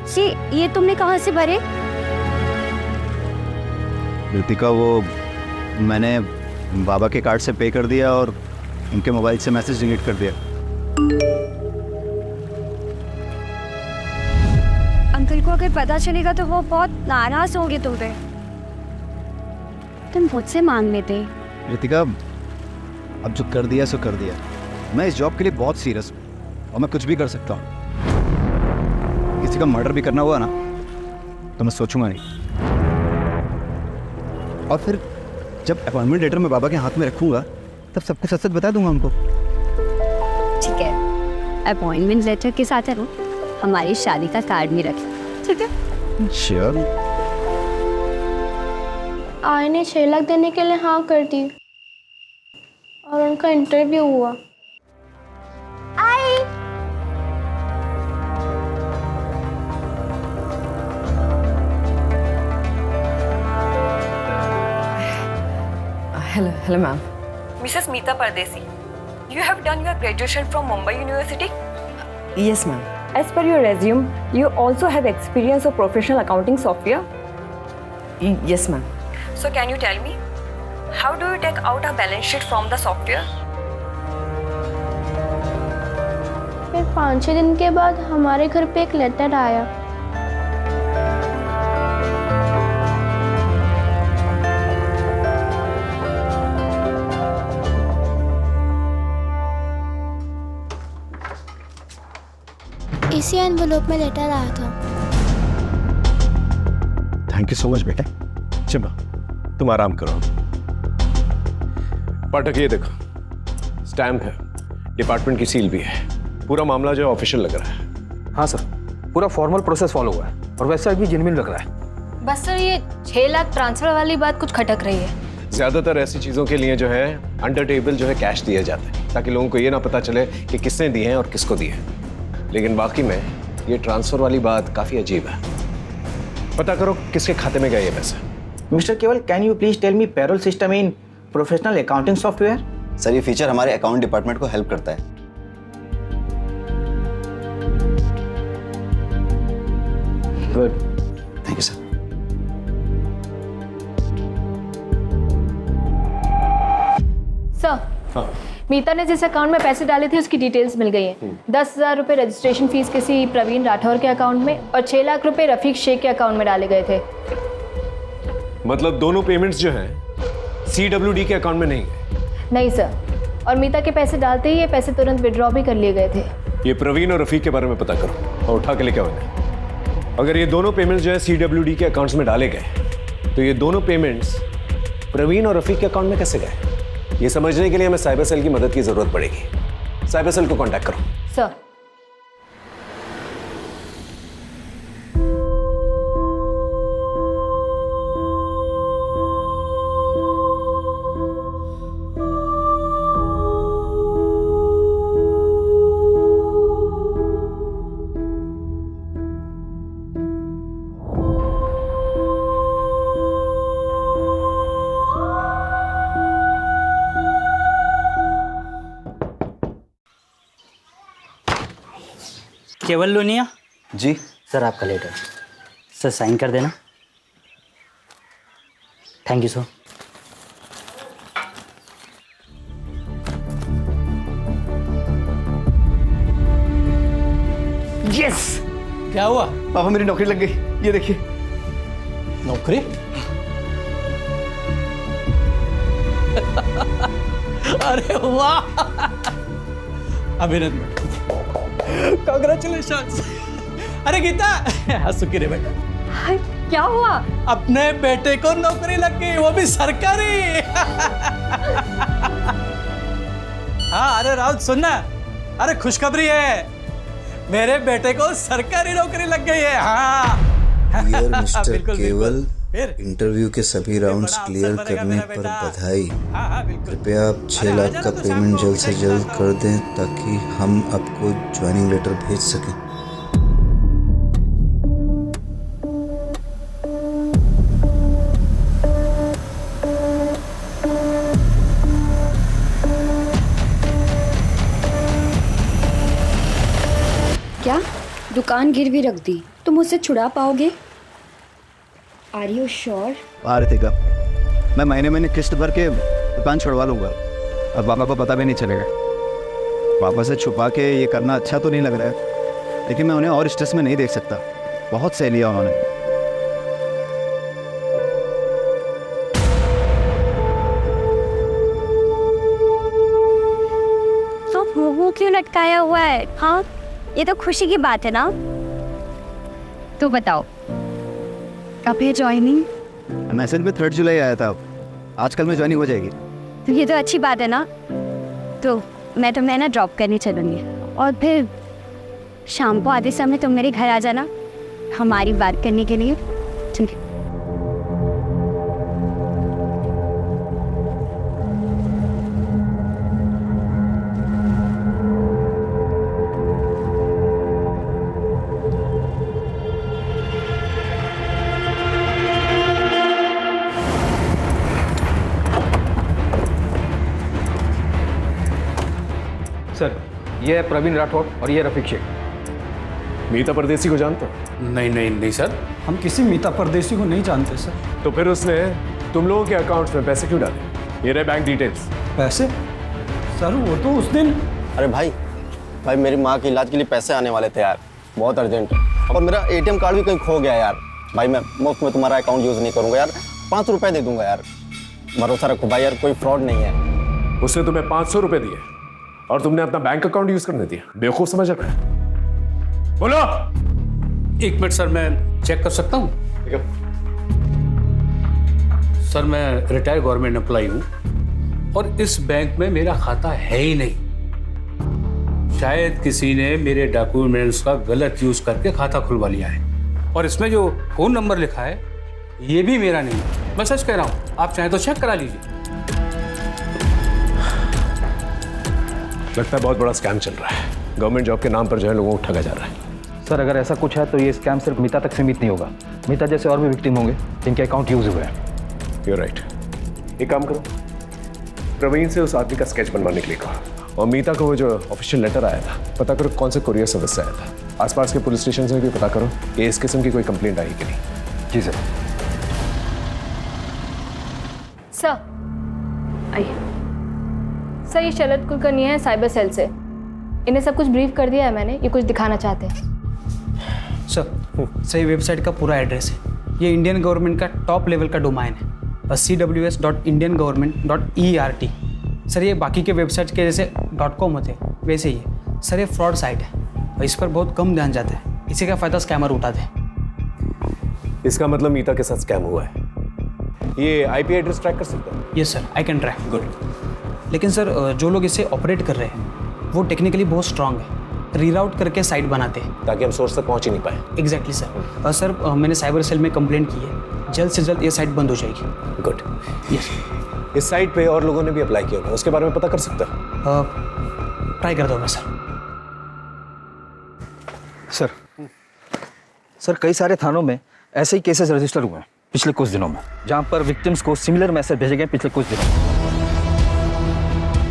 I: ये तुमने कहाँ से भरे?
S: रितिका, वो मैंने बाबा के कार्ड से पे कर दिया और उनके मोबाइल से मैसेज डिलीट कर दिया।
I: अंकल को अगर पता चलेगा तो वो बहुत नाराज होंगे तुम पे। तुम मुझसे मांग लेते।
S: रितिका, अब जो कर दिया सो कर दिया। मैं इस जॉब के लिए बहुत सीरियस हूँ और मैं कुछ भी कर सकता हूँ। किसी का मर्डर भी करना हुआ ना तो मैं सोचूंगा नहीं। और फिर जब अपॉइंटमेंट लेटर मैं बाबा के हाथ में रखूंगा तब सबको सच सच बता दूंगा उनको।
I: ठीक है, अपॉइंटमेंट लेटर के साथ है ना हमारी शादी का कार्ड भी रखें, ठीक है?
S: श्योर।
G: आई ने 6 लाख देने के लिए हाँ कर दी और उनका इंटरव्यू हुआ। आई
F: Hello ma'am.
Q: Mrs. Meeta Pardesi, you have done your graduation from Mumbai University?
F: Yes ma'am.
Q: As per your resume, you also have experience of professional accounting software?
F: Yes ma'am.
Q: So can you tell me, how do you take out a balance sheet from the software?
G: फिर 5-6 दिन के बाद हमारे घर पे एक letter आया।
T: इसी एनवेलोप में लेटर आया था।
B: थैंक यू सो मच बेटा। चलो तुम आराम करो। पाठक, ये देखो, स्टैम्प है, डिपार्टमेंट की सील भी है। पूरा मामला जो ऑफिशियल लग रहा है।
A: हाँ सर, पूरा फॉर्मल प्रोसेस फॉलो हुआ है और वेबसाइट भी जेन्युइन लग रहा है।
R: बस सर ये 6 लाख ट्रांसफर वाली बात कुछ खटक रही है।
B: ज्यादातर ऐसी चीजों के लिए जो है अंडर टेबल जो है कैश दिया जाता है ताकि लोगों को ये ना पता चले कि किसने दिए हैं और किसको दिए हैं। लेकिन बाकी में ये ट्रांसफर वाली बात काफी अजीब है। पता करो किसके खाते में गए ये पैसे।
U: Mister Keval, can you please tell me payroll system in professional accounting software?
S: Sir, ये फीचर हमारे अकाउंट डिपार्टमेंट को हेल्प करता है।
U: Good,
S: thank you sir.
R: Sir,
B: हाँ।
R: मीता ने जिस अकाउंट में पैसे डाले थे उसकी डिटेल्स मिल गई हैं। 10,000 रुपये रजिस्ट्रेशन फीस किसी प्रवीण राठौर के अकाउंट में और 6 लाख रुपए रफीक शेख के अकाउंट में डाले गए थे।
B: मतलब दोनों पेमेंट्स जो हैं CWD के अकाउंट में नहीं गए?
R: नहीं सर, और मीता के पैसे डालते ही ये पैसे तुरंत विड्रॉ भी कर लिए गए थे।
B: ये प्रवीण और रफीक के बारे में पता करो और उठा के लेके आओ इन्हें। अगर ये दोनों पेमेंट्स जो है CWD के अकाउंट्स में डाले गए तो ये दोनों पेमेंट्स प्रवीण और रफीक के अकाउंट में कैसे गए? ये समझने के लिए हमें साइबर सेल की मदद की जरूरत पड़ेगी। साइबर सेल को कांटेक्ट करो।
R: सर।
D: केवल लोनिया
N: जी
D: सर, आपका लेटर सर, साइन कर देना। Thank you sir.
H: यस। क्या हुआ?
S: पापा मेरी नौकरी लग गई, ये देखिए।
H: नौकरी? अरे वाह, अभिनंदन, कांग्रेचुलेशंस। अरे गीता, सुखी रे बेटा।
K: क्या हुआ?
H: अपने बेटे को नौकरी लग गई, वो भी सरकारी। हाँ, अरे राउत सुनना, अरे खुशखबरी है, मेरे बेटे को सरकारी नौकरी लग गई है। हाँ
N: डियर मिस्टर
H: बिल्कुल,
N: केवल,
H: फिर?
N: इंटरव्यू के सभी राउंड्स क्लियर करने पर बधाई। कृपया आप 6 लाख का पेमेंट जल्द से जल्द कर दें ताकि हम आपको ज्वाइनिंग लेटर भेज सकें।
I: क्या दुकान गिरवी रख दी? तुम मुझसे छुड़ा पाओगे? Are you sure?
S: आरतिका, मैं महीने महीने किस्त भर के दुकान छुड़वा लूंगा और पापा को पता भी नहीं चलेगा। पापा से छुपा के ये करना अच्छा तो नहीं लग रहा है, लेकिन मैं उन्हें और स्ट्रेस में नहीं देख सकता। बहुत सह लिया उन्होंने।
G: तो मुंह क्यों लटकाया हुआ है? हाँ, ये तो खुशी की बात है ना।
I: तो बताओ कब है ज्वाइनिंग?
S: मैसेज में 3 जुलाई आया था, आजकल में ज्वाइनिंग हो जाएगी।
G: तो ये तो अच्छी बात है ना। तो मैं तुम्हें ना ड्रॉप करने चलूँगी और फिर शाम को आधे समय तुम मेरे घर आ जाना हमारी बात करने के लिए, ठीक है?
A: सर, ये है प्रवीण राठौर और ये रफीक शेख।
B: मीता परदेसी को जानते हो?
C: नहीं नहीं नहीं सर,
H: हम किसी मीता परदेसी को नहीं जानते सर।
B: तो फिर उसने तुम लोगों के अकाउंट्स में पैसे क्यों डाले? ये रहे बैंक डिटेल्स।
H: पैसे? सर वो तो उस दिन।
E: अरे भाई मेरी माँ के इलाज के लिए पैसे आने वाले थे यार, बहुत अर्जेंट। और मेरा ATM कार्ड भी कहीं खो गया यार। भाई मैं मुफ्त में तुम्हारा अकाउंट यूज़ नहीं करूँगा यार, 5 रुपये दे दूंगा यार। भरोसा रखो भाई यार, कोई फ्रॉड नहीं है।
B: उसने तुम्हें 500 रुपये दिए और तुमने अपना बैंक अकाउंट यूज करने दिया? बेवकूफ समझ रहा है? बोलो।
C: 1 मिनट सर, मैं चेक कर सकता हूँ? सर, मैं रिटायर्ड गवर्नमेंट एम्प्लॉई हूँ और इस बैंक में मेरा खाता है ही नहीं। शायद किसी ने मेरे डॉक्यूमेंट्स का गलत यूज करके खाता खुलवा लिया है और इसमें जो फोन नंबर लिखा है ये भी मेरा नहीं है। मैं सच कह रहा हूँ, आप चाहें तो चेक करा लीजिए।
B: लगता है बहुत बड़ा स्कैम चल रहा है। गवर्नमेंट जॉब के नाम पर जो है लोगों को ठगा जा रहा है।
A: सर, अगर ऐसा कुछ है तो ये स्कैम सिर्फ मीता तक सीमित नहीं होगा। मीता जैसे और भी विक्टिम होंगे जिनके अकाउंट यूज हुए हैं।
B: You're right. एक काम करो, प्रवीण से उस आदमी का स्केच बनवाने के लिए कहा और मीता को वो जो ऑफिशियल लेटर आया था पता करो कौन से कुरियर सर्विस से आया था। आसपास के पुलिस स्टेशन से भी पता करो कि इस किस्म की कोई कंप्लेंट आई कि नहीं।
A: जी सर।
R: सर आइए। सर ये शरद कुलकर्णी है साइबर सेल से। इन्हें सब कुछ ब्रीफ कर दिया है मैंने, ये कुछ दिखाना चाहते हैं।
H: सर ये वेबसाइट का पूरा एड्रेस है। ये इंडियन गवर्नमेंट का टॉप लेवल का डोमाइन है, cws.indiangovernment.ert। सर ये बाकी के वेबसाइट के जैसे .com होते हैं वैसे ही है। सर ये फ्रॉड साइट है और इस पर बहुत कम ध्यान जाता है। इसी का फ़ायदा स्कैमर उठाते हैं।
B: इसका मतलब मीता के साथ स्कैम हुआ है। ये आईपी एड्रेस ट्रैक कर सकता है?
H: Yes sir, I can track. Good. लेकिन सर जो लोग इसे ऑपरेट कर रहे हैं वो टेक्निकली बहुत स्ट्रांग है, रीराउट करके साइट बनाते हैं
B: ताकि हम सोर्स तक पहुंच ही नहीं पाए।
H: Exactly sir. सर मैंने साइबर सेल में कंप्लेंट की है, जल्द से जल्द ये साइट बंद हो जाएगी।
B: गुड।
H: यस।
B: इस साइट पे और लोगों ने भी अप्लाई किया होगा, उसके बारे में पता कर सकता है?
H: ट्राई कर दो मैं सर।
A: सर कई सारे थानों में ऐसे ही केसेस रजिस्टर हुए हैं पिछले कुछ दिनों में, जहां पर विक्टिम्स को सिमिलर मैसेज भेजे गए पिछले कुछ दिनों में,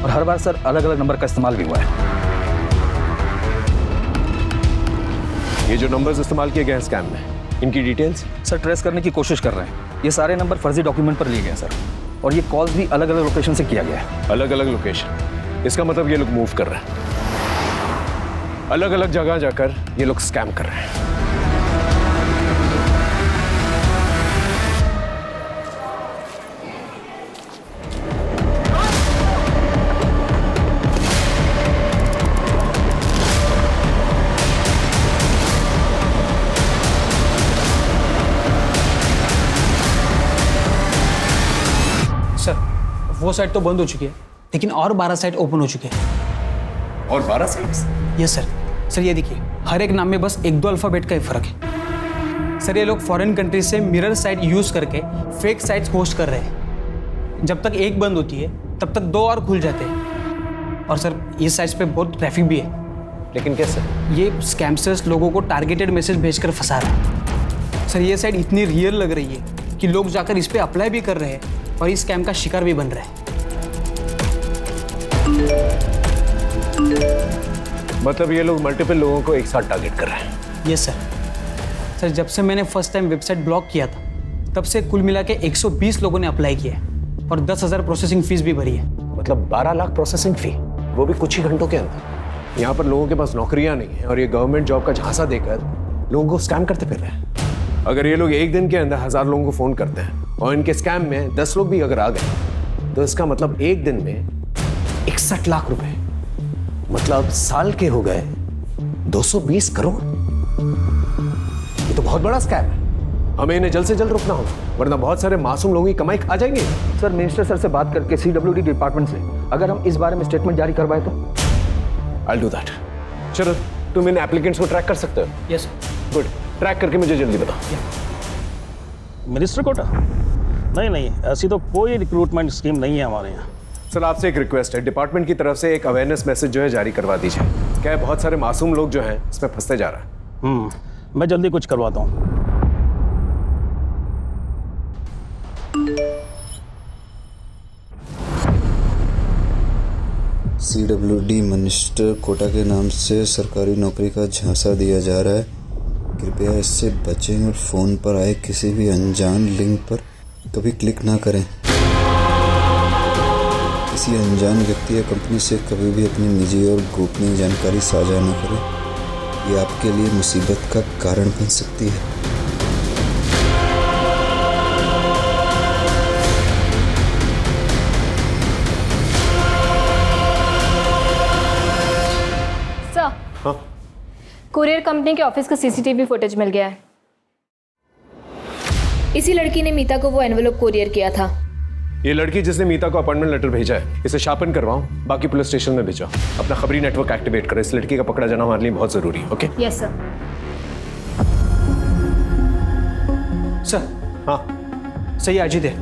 A: और हर बार सर अलग अलग नंबर का इस्तेमाल भी हुआ है।
B: ये जो नंबर्स इस्तेमाल किए गए हैं स्कैम में, इनकी डिटेल्स
A: सर ट्रेस करने की कोशिश कर रहे हैं। ये सारे नंबर फर्जी डॉक्यूमेंट पर लिए गए हैं सर, और ये कॉल्स भी अलग अलग लोकेशन से किया गया है।
B: अलग अलग लोकेशन, इसका मतलब ये लोग मूव कर रहे हैं, अलग अलग जगह जाकर ये लोग स्कैम कर रहे हैं।
H: वो साइट तो बंद हो चुकी है, लेकिन और 12 साइट ओपन हो चुके हैं।
B: और 12 साइट्स?
H: Yes sir. सर ये देखिए, हर एक नाम में बस 1-2 अल्फ़ाबेट का ही फर्क है। सर ये लोग फॉरेन कंट्रीज से मिरर साइट यूज़ करके फेक साइट्स होस्ट कर रहे हैं। जब तक एक बंद होती है तब तक 2 और खुल जाते हैं। और सर ये साइट्स पे बहुत ट्रैफिक भी है।
B: लेकिन कैसे?
H: ये स्कैमर्स लोगों को टारगेटेड मैसेज भेजकर फंसा रहे हैं। सर ये साइट इतनी रियल लग रही है कि लोग जाकर इस पर अप्लाई भी कर रहे हैं और इस स्कैम का शिकार भी बन रहे हैं।
B: मतलब ये लोग मल्टीपल लोगों को एक साथ टारगेट कर रहे हैं?
H: Yes sir. सर जब से मैंने फर्स्ट टाइम वेबसाइट ब्लॉक किया था तब से कुल मिला के 120 लोगों ने अप्लाई किया है और 10,000 प्रोसेसिंग फीस भी भरी है।
B: मतलब 12 लाख प्रोसेसिंग फी, वो भी कुछ ही घंटों के अंदर। यहाँ पर लोगों के पास नौकरियाँ नहीं है और ये गवर्नमेंट जॉब का झांसा देकर लोगों को स्कैम करते फिर रहे हैं। अगर ये लोग एक दिन के अंदर 1000 लोगों को फ़ोन करते हैं और इनके स्कैम में 10 लोग भी अगर आ गए तो इसका मतलब एक दिन में 61 लाख रुपए, मतलब साल के हो गए 220 करोड़। ये तो बहुत बड़ा स्कैम है। हमें इन्हें जल्द से जल्द रोकना होगा, वरना बहुत सारे मासूम लोगों की कमाई खा जाएंगे।
A: सर मिनिस्टर सर से बात करके CWD डिपार्टमेंट से अगर हम इस बारे में स्टेटमेंट जारी करवाए तो?
B: I'll do that। चलो तुम इन एप्लीकेंट्स को ट्रैक कर सकते हो?
H: Yes sir.
B: गुड, ट्रैक करके मुझे जल्दी बताओ।
L: मिनिस्टर कोटा? नहीं, ऐसी तो कोई रिक्रूटमेंट स्कीम नहीं है हमारे यहाँ।
B: सर आपसे एक रिक्वेस्ट है, डिपार्टमेंट की तरफ से एक अवेयरनेस मैसेज जो है जारी करवा दीजिए। क्या है, बहुत सारे मासूम लोग जो हैं इसमें फंसते जा रहा है।
L: मैं जल्दी कुछ करवाता हूँ।
N: CWD मिनिस्टर कोटा के नाम से सरकारी नौकरी का झांसा दिया जा रहा है। कृपया इससे बचें और फ़ोन पर आए किसी भी अनजान लिंक पर कभी क्लिक ना करें। किसी अनजान व्यक्ति या कंपनी से कभी भी अपनी निजी और गोपनीय जानकारी साझा न करें। ये आपके लिए मुसीबत का कारण बन सकती है।
R: कुरियर कंपनी के ऑफिस का CCTV फुटेज मिल गया है। इसी लड़की ने मीता को वो एनवेलप कुरियर किया था।
B: ये लड़की जिसने मीता को अपॉइंटमेंट लेटर भेजा है, इसे शापन करवाओ, बाकी पुलिस स्टेशन में भेजो। अपना खबरी नेटवर्क एक्टिवेट करो। इस लड़की का पकड़ा जाना हमारे लिए बहुत जरूरी है। ओके?
R: Yes sir.
H: सर। हाँ सही अजीत है,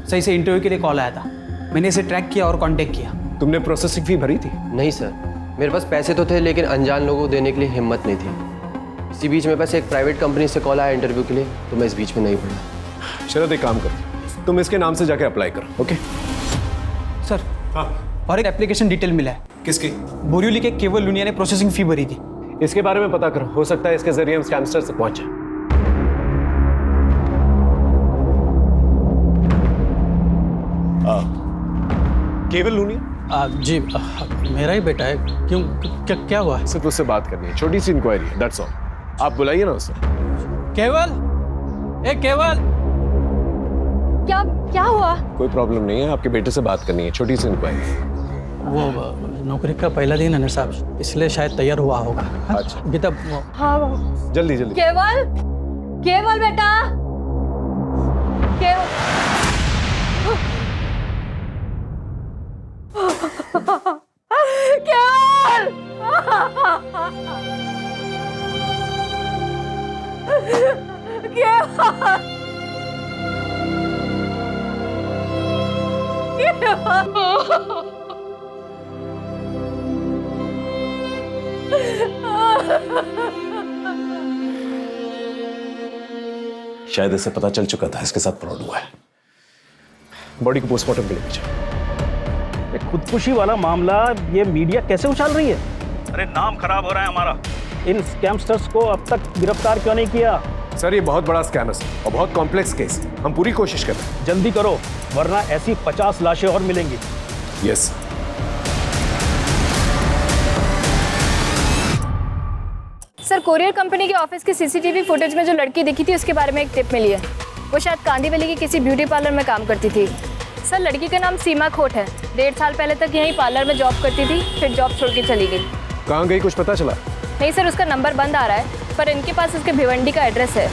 H: सही से इंटरव्यू के लिए कॉल आया था। मैंने इसे ट्रैक किया और कांटेक्ट किया।
B: तुमने प्रोसेसिंग फी भरी थी?
V: नहीं सर, मेरे पास पैसे तो थे लेकिन अनजान लोगों को देने के लिए हिम्मत नहीं थी। इसी बीच मेरे पास एक प्राइवेट कंपनी से कॉल आया इंटरव्यू के लिए, तो मैं इस बीच में नहीं पड़ा।
B: शरद एक काम करो, तुम इसके नाम से जाके अप्लाई करो। Okay
H: sir? हाँ। और एक एप्लीकेशन डिटेल मिला है।
B: किसकी?
H: बोरिवली के केवल लुनिया ने प्रोसेसिंग फी भरी थी।
B: इसके बारे में पता करो, हो सकता है इसके जरिए हम स्कैमस्टर से पहुंचे। केवल लुनिया?
H: जी मेरा ही बेटा है। क्यों क्या हुआ?
B: सिर्फ उससे बात करनी है, छोटी सी इंक्वायरी है, दैट्स ऑल। आप बुलाइए ना उसे।
H: केवल, ए केवल,
I: क्या हुआ?
B: कोई प्रॉब्लम नहीं है, आपके बेटे से बात करनी है, छोटी सी इंक्वायरी।
H: वो नौकरी का पहला दिन है ना साहब, इसलिए शायद तैयार हुआ होगा। अच्छा गीता,
I: हाँ
B: जल्दी जल्दी।
I: केवल, केवल बेटा, केवल। केवल,
B: शायद इसे पता चल चुका था इसके साथ फ्रॉड हुआ है। बॉडी को पोस्टमार्टम के लिए भेजा।
L: खुदकुशी वाला मामला ये मीडिया कैसे उछाल रही है? अरे नाम खराब हो रहा है हमारा। इन स्कैमस्टर्स को अब तक गिरफ्तार क्यों नहीं किया?
B: सर ये बहुत बड़ा स्कैम है और बहुत कॉम्प्लेक्स केस, हम पूरी कोशिश कर रहे हैं।
L: जल्दी करो वरना ऐसी 50 लाशें और मिलेंगी।
B: यस।
R: सर कोरियर कंपनी के ऑफिस की सीसीटीवी फुटेज में जो लड़की दिखी थी उसके बारे में एक टिप मिली है। वो शायद कांदीवली की किसी ब्यूटी पार्लर में काम करती थी। सर लड़की का नाम सीमा खोट है। 1.5 साल पहले तक यहीं पार्लर में जॉब करती थी, फिर जॉब छोड़ के चली गई।
B: कहाँ गई कुछ पता चला?
R: नहीं सर, उसका नंबर बंद आ रहा है, पर इनके पास उसके भिवंडी का एड्रेस है।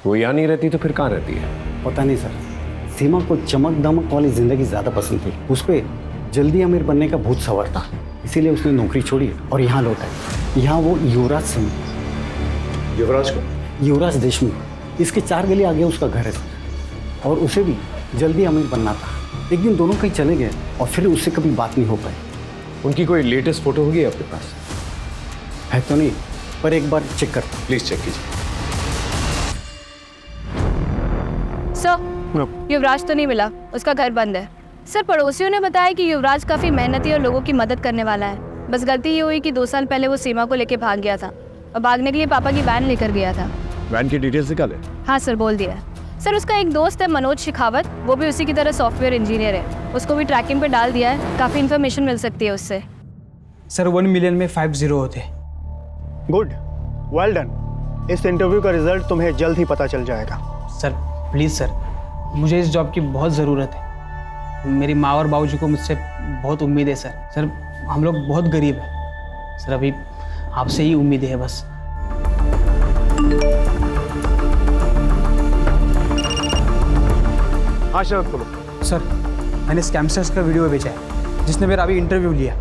B: वो यहाँ नहीं रहती तो फिर कहाँ रहती है?
M: पता नहीं सर, सीमा को चमक दमक वाली जिंदगी ज़्यादा पसंद थी। उस पर जल्दी अमीर बनने का भूत सवार था, इसीलिए उसने नौकरी छोड़ी और यहाँ लौटा। यहाँ वो युवराज सिंह,
B: युवराज को?
M: युवराज देशमुख, इसके 4 गली आगे उसका घर है और उसे भी जल्दी अमीर बनना था। एक दिन दोनों कहीं चले गए और फिर उससे कभी बात नहीं हो पाई।
B: उनकी कोई लेटेस्ट फोटो होगी आपके पास?
M: है तो नहीं, पर एक बार चेक करता।
B: प्लीज चेक कीजिए।
R: सर युवराज तो नहीं मिला, उसका घर बंद है। सर पड़ोसियों ने बताया कि युवराज काफ़ी मेहनती और लोगों की मदद करने वाला है। बस गलती ये हुई कि 2 साल पहले वो सीमा को लेके भाग गया था और भागने के लिए पापा की वैन लेकर गया था।
S: वैन की डिटेल्स निकाले?
R: हाँ सर, बोल दिया। सर उसका एक दोस्त है मनोज शेखावत, वो भी उसी की तरह सॉफ्टवेयर इंजीनियर है। उसको भी ट्रैकिंग पे डाल दिया है, काफ़ी इन्फॉर्मेशन मिल सकती है उससे।
P: सर 1 मिलियन में 5 0 होते।
W: Good, well done. इस इंटरव्यू का रिजल्ट तुम्हें जल्द ही पता चल जाएगा।
P: सर प्लीज़ सर, मुझे इस जॉब की बहुत ज़रूरत है। मेरी माँ और बाबूजी को मुझसे बहुत उम्मीद है सर। सर हम लोग बहुत गरीब हैं सर, अभी आपसे ही उम्मीद है बस।
B: हाँ शरद बोलो।
P: सर मैंने स्कैमस्टर्स का वीडियो भेजा है जिसने मेरा अभी इंटरव्यू लिया।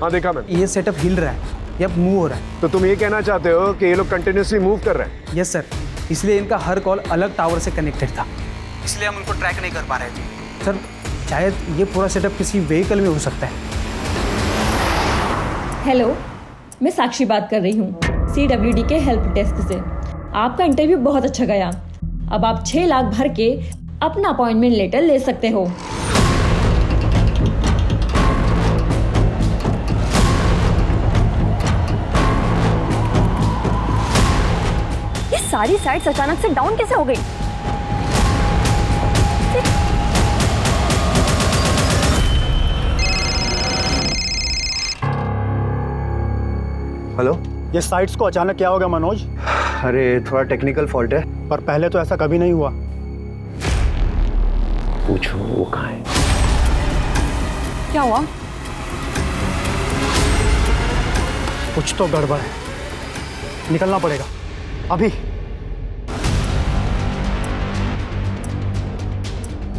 B: हाँ देखा मैंने।
P: ये सेटअप हिल रहा है, ये अब मूव हो रहा है।
B: तो तुम ये कहना चाहते हो कि ये लोग कंटिन्यूसली मूव कर रहे हैं?
P: यस सर, इसलिए इनका हर कॉल अलग टावर से कनेक्टेड था, इसलिए हम उनको ट्रैक नहीं कर पा रहे थे। सर शायद ये पूरा सेटअप किसी व्हीकल में हो सकता है।
X: हेलो, मैं साक्षी बात कर रही हूँ CWD के हेल्प डेस्क से। आपका इंटरव्यू बहुत अच्छा गया। अब आप 6 लाख भर के अपना अपॉइंटमेंट लेटर ले सकते हो।
I: ये सारी साइट्स अचानक से डाउन कैसे हो गई?
W: हेलो, ये साइट्स को अचानक क्या हो गया मनोज?
S: अरे थोड़ा टेक्निकल फॉल्ट है।
W: पर पहले तो ऐसा कभी नहीं हुआ।
B: पूछो वो कहाँ है?
I: क्या हुआ?
W: कुछ तो गड़बड़ है, निकलना पड़ेगा अभी।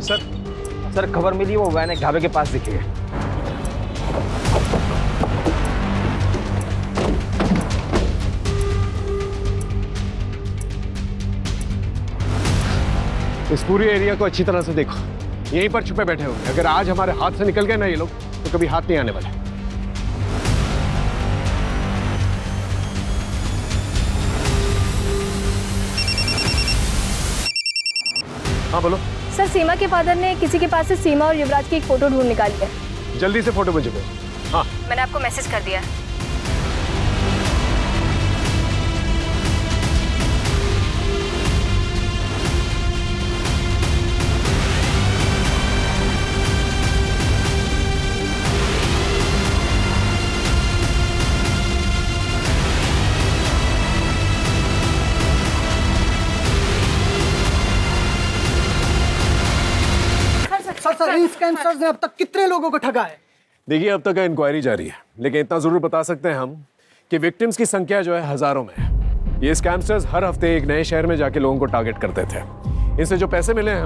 A: सर खबर मिली वो वैन एक ढाबे के पास दिखी है।
B: इस पूरे एरिया को अच्छी तरह से देखो, यहीं पर छुपे बैठे होंगे। अगर आज हमारे हाथ से निकल गए ना ये लोग तो कभी हाथ नहीं आने वाले। हाँ बोलो।
R: सर सीमा के फादर ने किसी के पास से सीमा और युवराज की एक फ़ोटो ढूंढ निकाली है।
B: जल्दी से फोटो मुझे भेजो। हाँ
R: मैंने आपको मैसेज कर दिया है।
W: सर इन स्कैमस्टर्स ने अब तक कितने लोगों को ठगा है?
B: देखिए अब तक इंक्वायरी जारी है, लेकिन इतना जरूर बता सकते हैं हम कि विक्टिम्स की संख्या जो है हजारों में है। ये स्कैमस्टर्स हर हफ्ते एक नए शहर में जाके लोगों को टारगेट करते थे। इनसे जो पैसे मिले हैं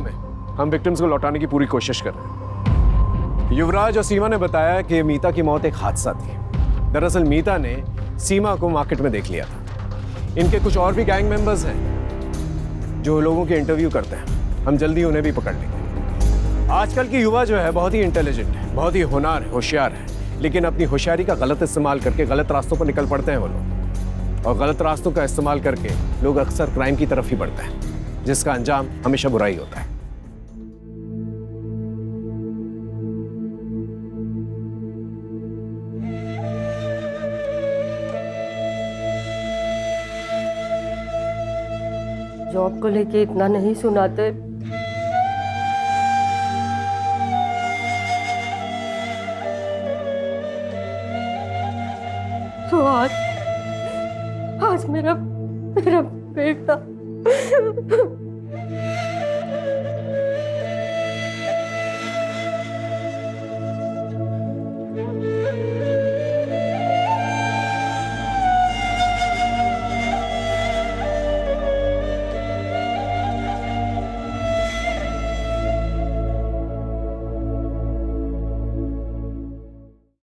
B: हम विक्टिम्स को लौटाने की पूरी कोशिश कर रहे हैं। युवराज और सीमा ने बताया कि मीता की मौत एक हादसा थी। दरअसल मीता ने सीमा को मार्केट में देख लिया था। इनके कुछ और भी गैंग मेंबर्स हैं जो लोगों के इंटरव्यू करते हैं। हम जल्दी उन्हें भी पकड़ लेंगे। आजकल की युवा जो है बहुत ही इंटेलिजेंट है, बहुत ही होनहार है, होशियार है, लेकिन अपनी होशियारी का गलत इस्तेमाल करके गलत रास्तों पर निकल पड़ते हैं वो लोग। और गलत रास्तों का इस्तेमाल करके लोग अक्सर क्राइम की तरफ ही बढ़ते हैं, जिसका अंजाम हमेशा बुरा ही होता है।
F: जॉब को लेके इतना नहीं सुनाते। तो आज मेरा बेटा